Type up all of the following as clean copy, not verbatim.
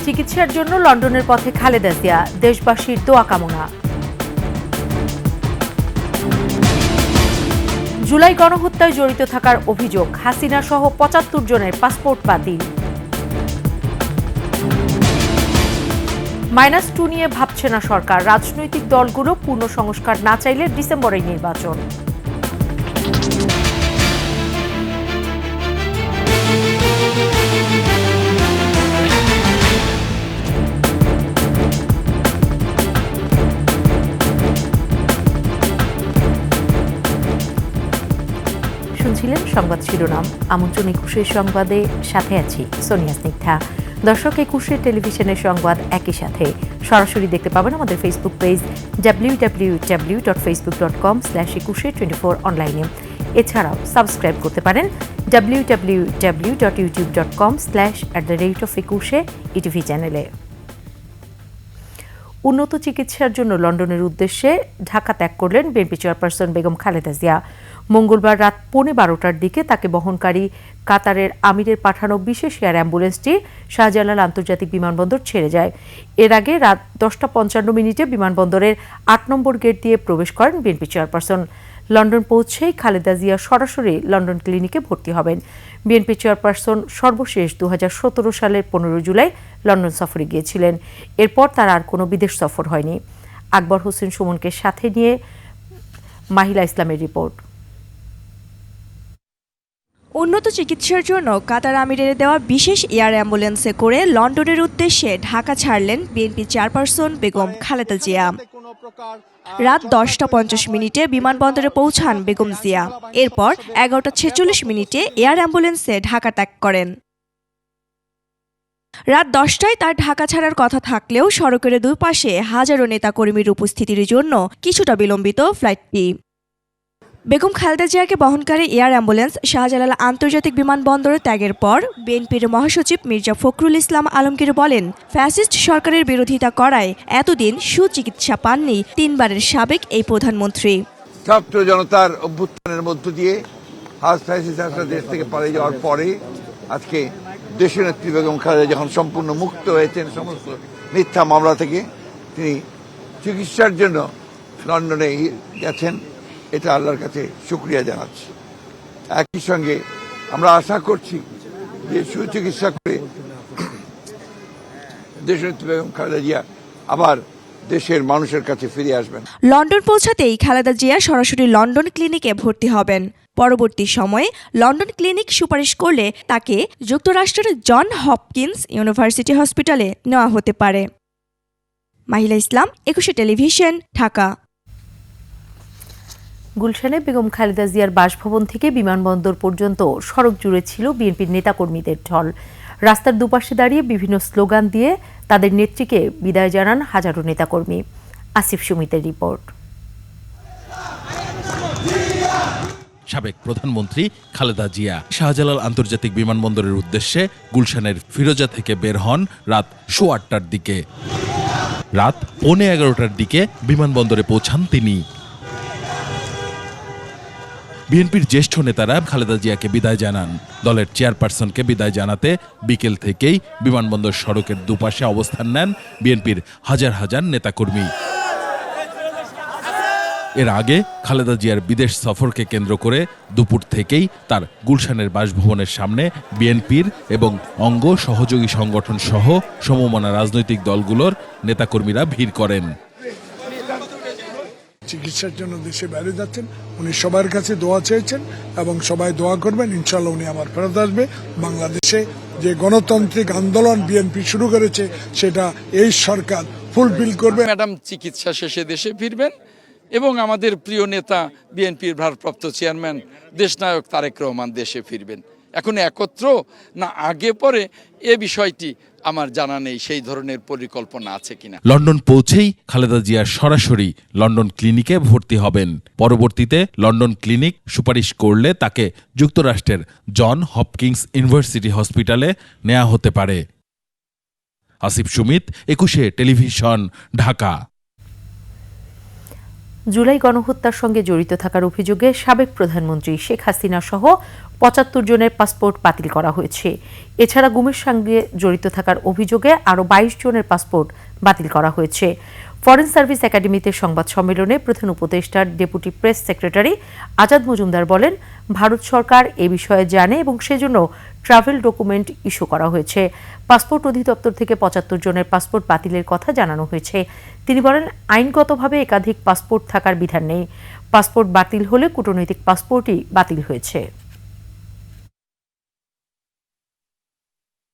চিকিৎসার জন্য লন্ডনের পথে খালেদা জিয়া, দেশবাসীর দোয়া কামনা। জুলাই গণহত্যায় জড়িত থাকার অভিযোগ, হাসিনা সহ ৭৫ জনের পাসপোর্ট বাতিল। -2 নিয়ে ভাবছে না সরকার, রাজনৈতিক দলগুলো পূর্ণ সংস্কার না চাইলে ডিসেম্বরে নির্বাচন। শুনছিলেন সংবাদ শিরোনাম। আমন্ত্রণ ২১ সংবাদে, সাথে আছি সোনিয়া স্নিগ্ধা। দর্শক, ২১ টেলিভিশনের সংবাদ একই সাথে সরাসরি দেখতে পাবেন আমাদের ফেসবুক পেজ www.facebook.com/2124 অনলাইনে। এছাড়াও সাবস্ক্রাইব করতে পারেন www.youtube.com/@21 ইটিভি চ্যানেলে। উন্নত চিকিৎসার জন্য লন্ডনের উদ্দেশ্যে ঢাকা ত্যাগ করলেন বিএনপি চেয়ারপারসন বেগম খালেদা জিয়া। মঙ্গলবার রাত 11:15টার দিকে তাকে বহনকারী কাতারের আমিরের পাঠানো বিশেষ এয়ার অ্যাম্বুলেন্সটি শাহজালাল আন্তর্জাতিক বিমানবন্দর ছেড়ে যায়। এর আগে রাত 10:55 বিমানবন্দরের ৮ নম্বর গেট দিয়ে প্রবেশ করেন বিএনপি চেয়ারপারসন। লন্ডন পৌঁছেই খালেদা জিয়া সরাসরি লন্ডন ক্লিনিকে ভর্তি হবেন। বিএনপি চেয়ারপারসন সর্বশেষ 2017 সালের 15 জুলাই লন্ডন সফরে গিয়েছিলেন। এরপর তার আর কোনো বিদেশ সফর হয়নি। আকবর হোসেন সুমনকে সাথে নিয়ে মাহিলা ইসলামের রিপোর্ট। উন্নত চিকিৎসার জন্য কাতার আমিরের দেওয়া বিশেষ এয়ার অ্যাম্বুলেন্সে করে লন্ডনের উদ্দেশ্যে ঢাকা ছাড়লেন বিএনপি চেয়ারপারসন বেগম খালেদা জিয়া। রাত 10:50 বিমানবন্দরে পৌঁছান বেগম জিয়া। এরপর 11:46 এয়ার অ্যাম্বুলেন্সে ঢাকা ত্যাগ করেন। রাত 10টায় তার ঢাকা ছাড়ার কথা থাকলেও সড়কের দুই পাশে হাজারো নেতাকর্মীর উপস্থিতির জন্য কিছুটা বিলম্বিত ফ্লাইটটি। বেগম খালেদা জিয়াকে বহনকারী এয়ার অ্যাম্বুলেন্স শাহজালাল আন্তর্জাতিক বিমানবন্দরে ত্যাগের পর বিএনপির মহাসচিব মির্জা ফখরুল ইসলাম আলমগীর বলেন, ফ্যাসিস্ট সরকারের বিরোধিতা করায় এতদিন সুচিকিৎসা পাননি 3 বারের সাবেক এই প্রধানমন্ত্রী। ছাত্র জনতার অভ্যুত্থানের মধ্য দিয়ে দেশ থেকে পালিয়ে যাওয়ার পরে আজকে দেশনেত্রী বেগম খালেদা যখন সম্পূর্ণ মুক্ত হয়েছেন সমস্ত মিথ্যা মামলা থেকে, তিনি চিকিৎসার জন্য লন্ডনে গেছেন। এটা আল্লাহর কাছে শুকরিয়া জানাচ্ছি। একই সঙ্গে আমরা আশা করছি যে সুচিকিৎসা করে দেশনেত্রী বেগম খালেদা জিয়া আবার দেশের মানুষের কাছে ফিরে আসবেন। লন্ডন পৌঁছাতেই খালেদা জিয়া সরাসরি লন্ডন ক্লিনিকে ভর্তি হবেন। পরবর্তী সময়ে লন্ডন ক্লিনিক সুপারিশ করলে তাকে যুক্তরাষ্ট্রের জন হপকিন্স ইউনিভার্সিটি হসপিটালে নেওয়া হতে পারে। মাহিলা ইসলাম, ২১ টেলিভিশন, ঢাকা। গুলশানে বেগম খালেদা জিয়ার বাসভবন থেকে বিমানবন্দর পর্যন্ত সড়ক জুড়ে ছিল বিএনপির নেতাকর্মীদের ঢল। রাস্তার দুপাশে দাঁড়িয়ে বিভিন্ন স্লোগান দিয়ে তাদের নেত্রীকে বিদায় জানান হাজারো নেতাকর্মী। আসিফ সুমিতের রিপোর্ট। সাবেক প্রধানমন্ত্রী খালেদা জিয়া শাহজালাল আন্তর্জাতিক বিমানবন্দরের উদ্দেশ্যে গুলশানের ফিরোজা থেকে বের হন রাত 8:15টার দিকে। রাত 11:15টার দিকে বিমানবন্দরে পৌঁছান তিনি। বিএনপির জ্যেষ্ঠ নেতারা খালেদা জিয়াকে বিদায় জানান। দলের চেয়ারপারসনকে বিদায় জানাতে বিকেল থেকেই বিমানবন্দর সড়কের দুপাশে অবস্থান নেন বিএনপির হাজার হাজার নেতাকর্মী। এর আগে খালেদা জিয়ার বিদেশ সফরকে কেন্দ্র করে দুপুর থেকেই তার গুলশানের বাসভবনের সামনে বিএনপির এবং অঙ্গ সহযোগী সংগঠন সহ সমমনা রাজনৈতিক দলগুলোর নেতাকর্মীরা ভিড় করেন। চিকিৎসার জন্য দেশে বাইরে যাচ্ছেন, উনি সবার কাছে দোয়া চেয়েছেন এবং সবাই দোয়া করবেন, ইনশাল্লাহ উনি আবার ফেরত আসবে। বাংলাদেশে যে গণতান্ত্রিক আন্দোলন বিএনপি শুরু করেছে সেটা এই সরকার ফুলফিল করবে। ম্যাডাম চিকিৎসা শেষে দেশে ফিরবেন এবং আমাদের প্রিয় নেতা বিএনপির ভারপ্রাপ্ত চেয়ারম্যান দেশনায়ক তারেক রহমান দেশে ফিরবেন। এখন একত্র না আগে পরে এ বিষয়টি আমার জানা নেই, সেই ধরনের পরিকল্পনা আছে কিনা। লন্ডন পৌঁছেই খালেদা জিয়া সরাসরি লন্ডন ক্লিনিকে ভর্তি হবেন। পরবর্তীতে লন্ডন ক্লিনিক সুপারিশ করলে তাকে যুক্তরাষ্ট্রের জন হপকিন্স ইউনিভার্সিটি হসপিটালে নেওয়া হতে পারে। আসিফ সুমিত, ২১ টেলিভিশন, ঢাকা। জুলাই গণহত্যার সঙ্গে জড়িত থাকার অভিযোগে সাবেক প্রধানমন্ত্রী শেখ হাসিনা সহ ৭৫ জনের পাসপোর্ট বাতিল করা হয়েছে। এছাড়া গুমের সঙ্গে জড়িত থাকার অভিযোগে আরও ২২ জনের পাসপোর্ট বাতিল করা হয়েছে। ফরেন সার্ভিস একাডেমিতে সংবাদ সম্মেলনে প্রধান উপদেষ্টার deputy press secretary Azad Majumdar বলেন, ভারত সরকার এ বিষয়ে জানে এবং সেজন্য ট্রাভেল ডকুমেন্ট ইস্যু করা হয়েছে। পাসপোর্ট অধিদপ্তর থেকে ৭৫ জনের পাসপোর্ট বাতিলের কথা জানানো হয়েছে। তিনি বলেন, আইনগতভাবে একাধিক পাসপোর্ট থাকার বিধান নেই। পাসপোর্ট বাতিল হলে কূটনৈতিক পাসপোর্টই বাতিল হয়েছে।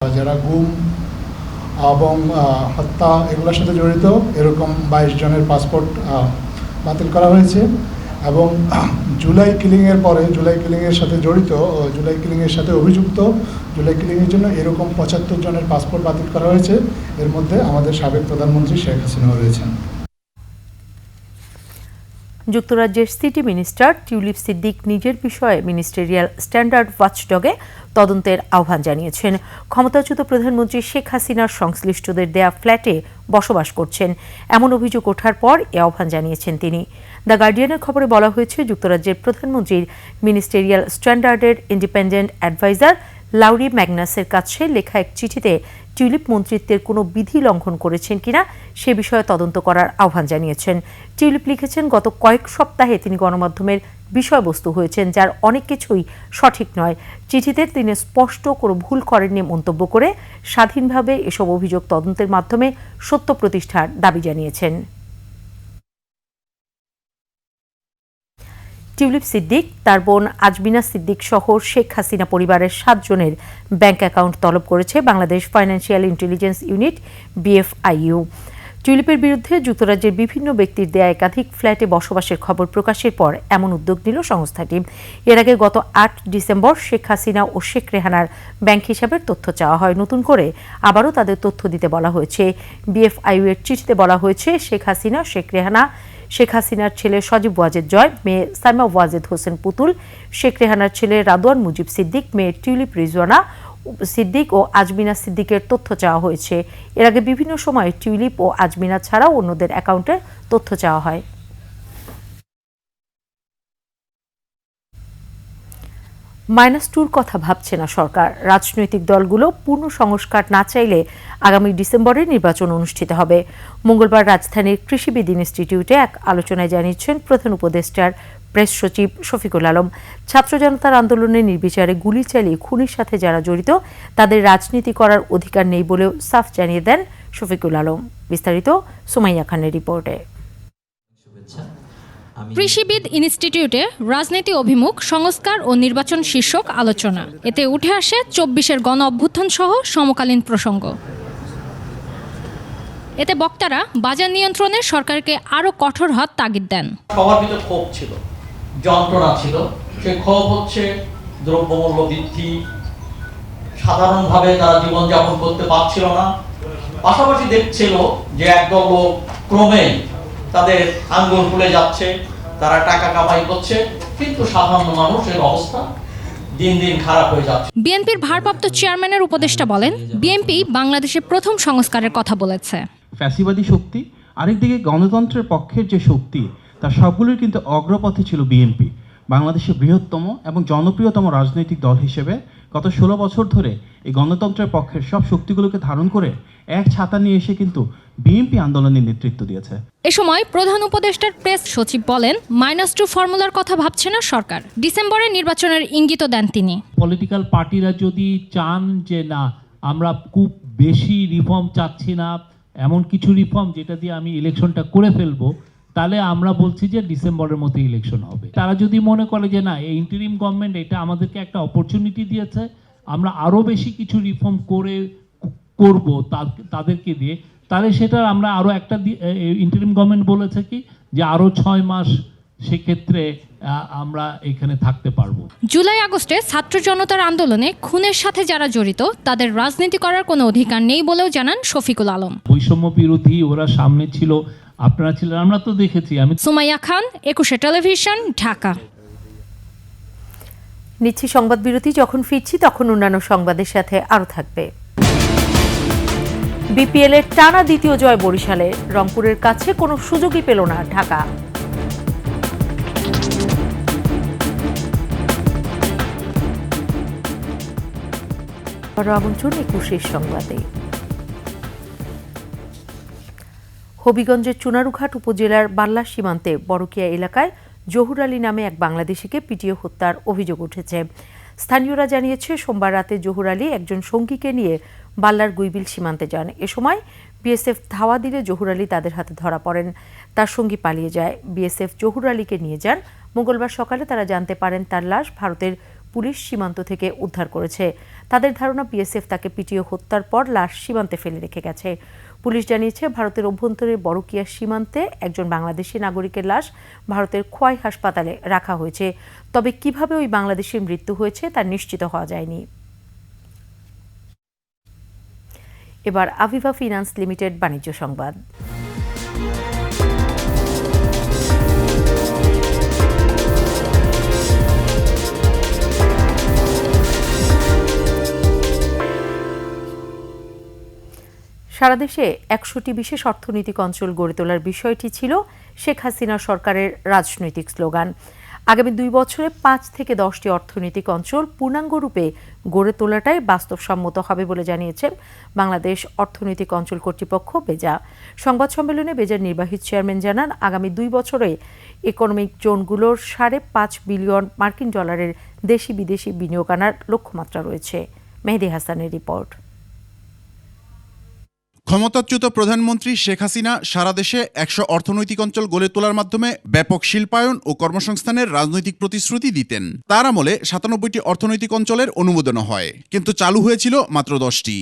যারা গুম এবং হত্যা এগুলোর সাথে জড়িত এরকম ২২ জনের পাসপোর্ট বাতিল করা হয়েছে এবং জুলাই কিলিংয়ের পরে জুলাই কিলিংয়ের সাথে জড়িত, জুলাই কিলিংয়ের সাথে অভিযুক্ত, জুলাই কিলিংয়ের জন্য এরকম ৭৫ জনের পাসপোর্ট বাতিল করা হয়েছে। এর মধ্যে আমাদের সাবেক প্রধানমন্ত্রী শেখ হাসিনাও রয়েছেন। যুক্তরাজ্যের সিটি মিনিস্টার টিউলিপ সিদ্দিক নিজের বিষয়ে মিনিস্টেরিয়াল স্ট্যান্ডার্ড ওয়াচডগে তদন্তের আহ্বান জানিয়েছেন। ক্ষমতাচ্যুত প্রধানমন্ত্রী শেখ হাসিনার সংশ্লিষ্টদের দেয়া ফ্ল্যাটে বসবাস করছেন এমন অভিযোগ ওঠার পর এ আহ্বান জানিয়েছেন তিনি। দ্য গার্ডিয়ানের খবরে বলা হয়েছে, যুক্তরাজ্যের প্রধানমন্ত্রীর মিনিস্টেরিয়াল স্ট্যান্ডার্ডের ইন্ডিপেন্ডেন্ট অ্যাডভাইজার লাউরি ম্যাগনাসের কাছে লেখা এক চিঠিতে টিউলিপ মন্ত্রিত্বের কোনো বিধি লঙ্ঘন করেছেন কিনা সে বিষয়ে তদন্ত করার আহ্বান জানিয়েছেন। টিউলিপ লিখেছেন, গত কয়েক সপ্তাহে তিনি গণমাধ্যমের বিষয়বস্তু হয়েছেন, যার অনেক কিছুই সঠিক নয়। চিঠিতে তিনি স্পষ্ট কোনো ভুল করেননি মন্তব্য করে স্বাধীনভাবে এসব অভিযোগ তদন্তের মাধ্যমে সত্য প্রতিষ্ঠার দাবি জানিয়েছেন। টিউলিপ সিদ্দিক, তার বোন আজমিনা সিদ্দিক সহ শেখ হাসিনা পরিবারের ৭ জনের ব্যাংক অ্যাকাউন্ট তলব করেছে Bangladesh financial intelligence unit BFIU। টিউলিপের বিরুদ্ধে যুক্তরাজ্যের বিভিন্ন ব্যক্তির দেয়া একাধিক ফ্ল্যাটে বসবাসের খবর প্রকাশের পর এমন উদ্যোগ নিল সংস্থাটি। এর আগে গত ৮ ডিসেম্বর শেখ হাসিনা ও শেখ রেহানার ব্যাংক হিসাবের তথ্য চাওয়া হয়। নতুন করে আবারও তাদের তথ্য দিতে বলা হয়েছে। BFIU এর চিঠিতে বলা হয়েছে, শেখ হাসিনা, শেখ রেহানা, শেখ হাসিনার ছেলে সজীব ওয়াজেদ জয়, মেয়ে সাইমা ওয়াজেদ হোসেন পুতুল, শেখ রেহানার ছেলে রাদওয়ান মুজিব সিদ্দিক, মেয়ে টিউলিপ রিজওয়ানা সিদ্দিক ও আজমিনা সিদ্দিকের তথ্য চাওয়া হয়েছে। এর আগে বিভিন্ন সময় টিউলিপ ও আজমিনা ছাড়াও অন্যদের অ্যাকাউন্টের তথ্য চাওয়া হয়। -2 কথা ভাবছে না সরকার। রাজনৈতিক দলগুলো পূর্ণ সংস্কার না চাইলে আগামী ডিসেম্বরে নির্বাচন অনুষ্ঠিত হবে। মঙ্গলবার রাজধানীর কৃষিবিদ ইনস্টিটিউটে এক আলোচনায় জানিয়েছেন প্রধান উপদেষ্টার প্রেস সচিব শফিকুল আলম। ছাত্র জনতার আন্দোলনে নির্বিচারে গুলি চালিয়ে খুনের সাথে যারা জড়িত তাদের রাজনীতি করার অধিকার নেই বলেও সাফ জানিয়ে দেন শফিকুল আলম। বিস্তারিত সুমাইয়া খানের রিপোর্টে। কৃষিবিদ ইনস্টিটিউটে রাজনীতি অভিমুখ সংস্কার ও নির্বাচন শীর্ষক আলোচনা। এতে উঠে আসে ২৪-এর গণ অভ্যুত্থান সহ সমকালীন প্রসঙ্গ। এতে বক্তারা বাজার নিয়ন্ত্রণে সরকারকে আরও কঠোর হওয়ার তাগিদ দেন। সবার ভিতরে ক্ষোভ ছিল, যন্ত্রণা ছিল। সেই ক্ষোভ হচ্ছে দ্রব্যমূল্য বৃদ্ধি, সাধারণভাবে তারা জীবনযাপন করতে পারছিল না। পাশাপাশি দেখছিল যে একদল লোক ক্রমেই তাদের আঙ্গুল ফুলে যাচ্ছে, তারা টাকা কামাই করছে, কিন্তু সাধারণ মানুষের অবস্থা দিন দিন খারাপ হয়ে যাচ্ছে। বিএনপির ভারপ্রাপ্ত চেয়ারম্যানের উপদেষ্টা বলেন, বিএনপি বাংলাদেশে প্রথম সংস্কারের কথা বলেছে। ফ্যাসিবাদী শক্তি, আরেকদিকে গণতন্ত্রের পক্ষের যে শক্তি, তার সবগুলোর কিন্তু অগ্রপথে ছিল বিএনপি। বাংলাদেশের বৃহত্তম এবং জনপ্রিয়তম রাজনৈতিক দল হিসেবে গত 16 বছর ধরে এই গণতন্ত্রের পক্ষের সব শক্তিগুলোকে ধারণ করে এক ছাতা নিয়ে এসে কিন্তু বিএনপি আন্দোলনের নেতৃত্ব দিয়েছে। এ সময় প্রধান উপদেষ্টার প্রেস সচিব বলেন, -2 ফর্মুলার কথা ভাবছে না সরকার। ডিসেম্বরে নির্বাচনের ইঙ্গিত দেন তিনি। পলিটিক্যাল পার্টিরা যদি চান যে না আমরা খুব বেশি রিফর্ম চাচ্ছি না, এমন কিছু রিফর্ম যেটা দিয়ে আমি ইলেকশনটা করে ফেলবো, তাহলে আমরা বলছি যে ডিসেম্বরের মধ্যে ইলেকশন হবে। তারা যদি মনে করে যে না এই ইন্টারিম গভর্নমেন্ট এটা আমাদেরকে একটা অপরচুনিটি দিয়েছে, আমরা আরও বেশি কিছু রিফর্ম করব তাদেরকে দিয়ে, তাহলে সেটা আমরা আরও একটা ইন্টারিম গভর্নমেন্ট বলেছে কি যে আরও 6 মাস সেক্ষেত্রে আমরা এখানে থাকতে পারবো। জুলাই আগস্টে ছাত্র জনতার আন্দোলনে খুনের সাথে যারা জড়িত তাদের রাজনীতি করার কোনো অধিকার নেই বলেও জানান শফিকুল আলম। বৈষম্য বিরোধী ওরা সামনে ছিল, আপনারা ছিলেন, আমরা তো দেখেছি। আমি সুমাইয়া খান, 21 টেলিভিশন, ঢাকা। নিচ্ছি সংবাদ বিরতি। যখন ফিরছি তখন অন্যান্য সংবাদের সাথে আরও থাকবে। বিপিএল এর টানা দ্বিতীয় জয় বরিশালে, রংপুরের কাছে কোনো সুযোগই পেল না ঢাকা। বড় আমন্ত্রণ ২১ সংবাদে। হবিগঞ্জের চুনারুঘাট উপজেলার বাল্লা সীমান্তে বড়কিয়া এলাকায় জহুর আলী নামে এক বাংলাদেশিকে পিটিয়ে হত্যার অভিযোগ উঠেছে। স্থানীয়রা জানিয়েছে, সোমবার রাতে জহুর আলী একজন সঙ্গীকে নিয়ে বাল্লার গুইবিল সীমান্তে যান। এ সময় বিএসএফ ধাওয়া দিলে জহুর আলী তাদের হাতে ধরা পড়েন। তার সঙ্গী পালিয়ে যায়। বিএসএফ জহুর আলীকে নিয়ে যান। মঙ্গলবার সকালে তারা জানতে পারেন তার লাশ ভারতের পুলিশ সীমান্ত থেকে উদ্ধার করেছে। তাদের ধারণা বিএসএফ তাকে পিটিয়ে হত্যার পর লাশ সীমান্তে ফেলে রেখে গেছে। পুলিশ জানিয়েছে, ভারতের অভ্যন্তরে বড়কিয়া সীমান্তে একজন বাংলাদেশি নাগরিকের লাশ ভারতের খোয়াই হাসপাতালে রাখা হয়েছে। তবে কিভাবে ওই বাংলাদেশির মৃত্যু হয়েছে তা নিশ্চিত হওয়া যায়নি। এবার আভিভা ফিন্যান্স লিমিটেড বাণিজ্য সংবাদ। সারা দেশে ১০০টি বিশেষ অর্থনৈতিক অঞ্চল গড়ে তোলার বিষয়টি ছিল শেখ হাসিনা সরকারের রাজনৈতিক স্লোগান। আগামী ২ বছরে ৫ থেকে ১০টি অর্থনৈতিক অঞ্চল পূর্ণাঙ্গরূপে গড়ে তোলাটাই বাস্তবসম্মত হবে বলে জানিয়েছেন বাংলাদেশ অর্থনৈতিক অঞ্চল কর্তৃপক্ষ বেজা। সংবাদ সম্মেলনে বেজার নির্বাহী চেয়ারম্যান জানান, আগামী ২ বছরে ইকোনমিক জোনগুলোর $৫.৫ বিলিয়ন মার্কিন ডলারের দেশি বিদেশি বিনিয়োগ আনার লক্ষ্যমাত্রা রয়েছে। মেহেদী হাসানের রিপোর্ট। ক্ষমতাচ্যুত প্রধানমন্ত্রী শেখ হাসিনা সারা দেশে ১০০ অর্থনৈতিক অঞ্চল গড়ে তোলার মাধ্যমে ব্যাপক শিল্পায়ন ও কর্মসংস্থানের রাজনৈতিক প্রতিশ্রুতি দিতেন। তার আমলে ৯৭টি অর্থনৈতিক অঞ্চলের অনুমোদন হয়, কিন্তু চালু হয়েছিল মাত্র ১০টি।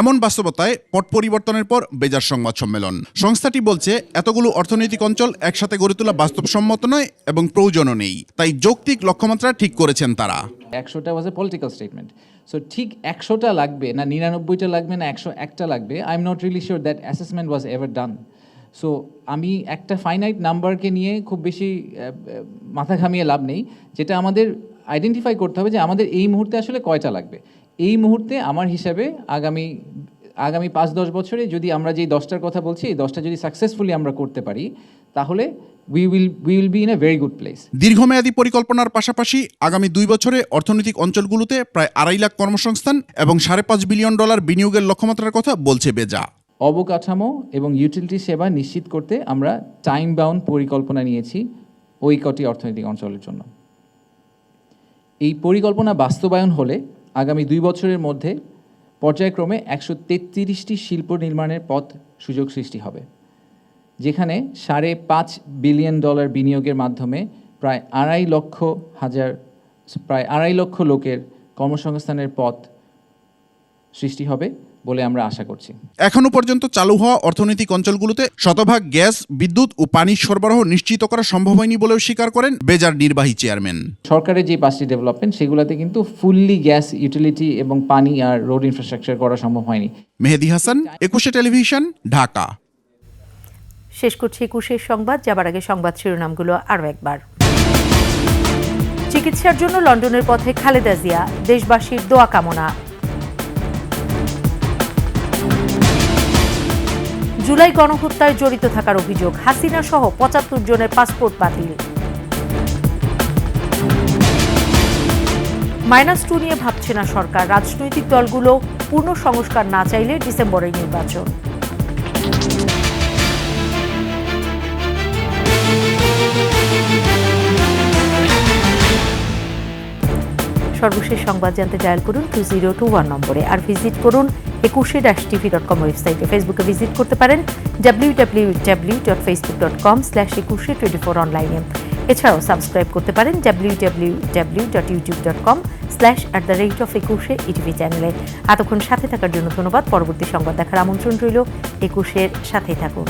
এমন বাস্তবতায় পট পরিবর্তনের পর বেজার সংবাদ সম্মেলন। সংস্থাটি বলছে, এতগুলো অর্থনৈতিক অঞ্চল একসাথে গড়ে তোলা বাস্তবসম্মত নয় এবং প্রয়োজনও নেই। তাই যৌক্তিক লক্ষ্যমাত্রা ঠিক করেছেন তারা। ১০০টা ওয়াজ এ পলিটিক্যাল স্টেটমেন্ট। সো ঠিক ১০০টা লাগবে না ৯৯টা লাগবে না ১০১টা লাগবে, I am not really sure that assessment was ever done. So আমি একটা ফাইনাইট নাম্বারকে নিয়ে খুব বেশি মাথা ঘামিয়ে লাভ নেই। যেটা আমাদের আইডেন্টিফাই করতে হবে যে আমাদের এই মুহূর্তে আসলে কয়টা লাগবে। এই মুহূর্তে আমার হিসাবে আগামী ৫-১০ বছরে যদি আমরা যেই ১০টার কথা বলছি, এই 10টা যদি সাকসেসফুলি আমরা করতে পারি, তাহলে we will be in a very good place. দীর্ঘমেয়াদী পরিকল্পনার পাশাপাশি আগামী ২ বছরে অর্থনৈতিক অঞ্চলগুলোতে প্রায় ২.৫ লাখ কর্মসংস্থান এবং $৫.৫ বিলিয়ন বিনিয়োগের লক্ষ্যমাত্রার কথা বলছে বেজা। অবকাঠামো এবং ইউটিলিটি সেবা নিশ্চিত করতে আমরা টাইম বাউন্ড পরিকল্পনা নিয়েছি ওই কটি অর্থনৈতিক অঞ্চলের জন্য। এই পরিকল্পনা বাস্তবায়ন হলে আগামী ২ বছরের মধ্যে পর্যায়ক্রমে ১৩৩টি শিল্প নির্মাণের পথ সুযোগ সৃষ্টি হবে, যেখানে $৫.৫ বিলিয়ন বিনিয়োগের মাধ্যমে প্রায় ২.৫ লক্ষ লোকের কর্মসংস্থানের পথ সৃষ্টি হবে বলে আমরা আশা করছি। এখনো পর্যন্ত চালু হওয়া অর্থনৈতিক অঞ্চলগুলোতে শতভাগ গ্যাস, বিদ্যুৎ ও পানির সরবরাহ নিশ্চিত করা সম্ভব হয়নি বলেও স্বীকার করেন বেজার নির্বাহী চেয়ারম্যান। সরকারের যে 5টি ডেভেলপমেন্ট, সেগুলোতে কিন্তু ফুললি গ্যাস, ইউটিলিটি এবং পানি আর রোড ইনফ্রাস্ট্রাকচার করা সম্ভব হয়নি। মেহেদী হাসান, ২১ টেলিভিশন, ঢাকা। শেষ করছি ২১ সংবাদ। যাবার আগে সংবাদ শিরোনামগুলো আরও একবার। চিকিৎসার জন্য লন্ডনের পথে খালেদা জিয়া, দেশবাসীর দোয়া কামনা। জুলাই গণহত্যায় জড়িত থাকার অভিযোগ, হাসিনা সহ ৭৫ জনের পাসপোর্ট বাতিল। -2 নিয়ে ভাবছে না সরকার, রাজনৈতিক দলগুলো পূর্ণ সংস্কার না চাইলে ডিসেম্বরে নির্বাচন। সর্বশেষ সংবাদ জানতে ডায়াল করুন 2021 নম্বরে, আর ভিজিট করুন 21-tv.com ওয়েবসাইটে। ফেসবুকে ভিজিট করতে পারেন www.facebook.com/2124 অনলাইনে। এছাড়াও সাবস্ক্রাইব করতে পারেন www.youtube.com/@21etv চ্যানেলে। এতক্ষণ সাথে থাকার জন্য ধন্যবাদ। পরবর্তী সংবাদ দেখার আমন্ত্রণ রইল। 21-এর সাথেই থাকুন।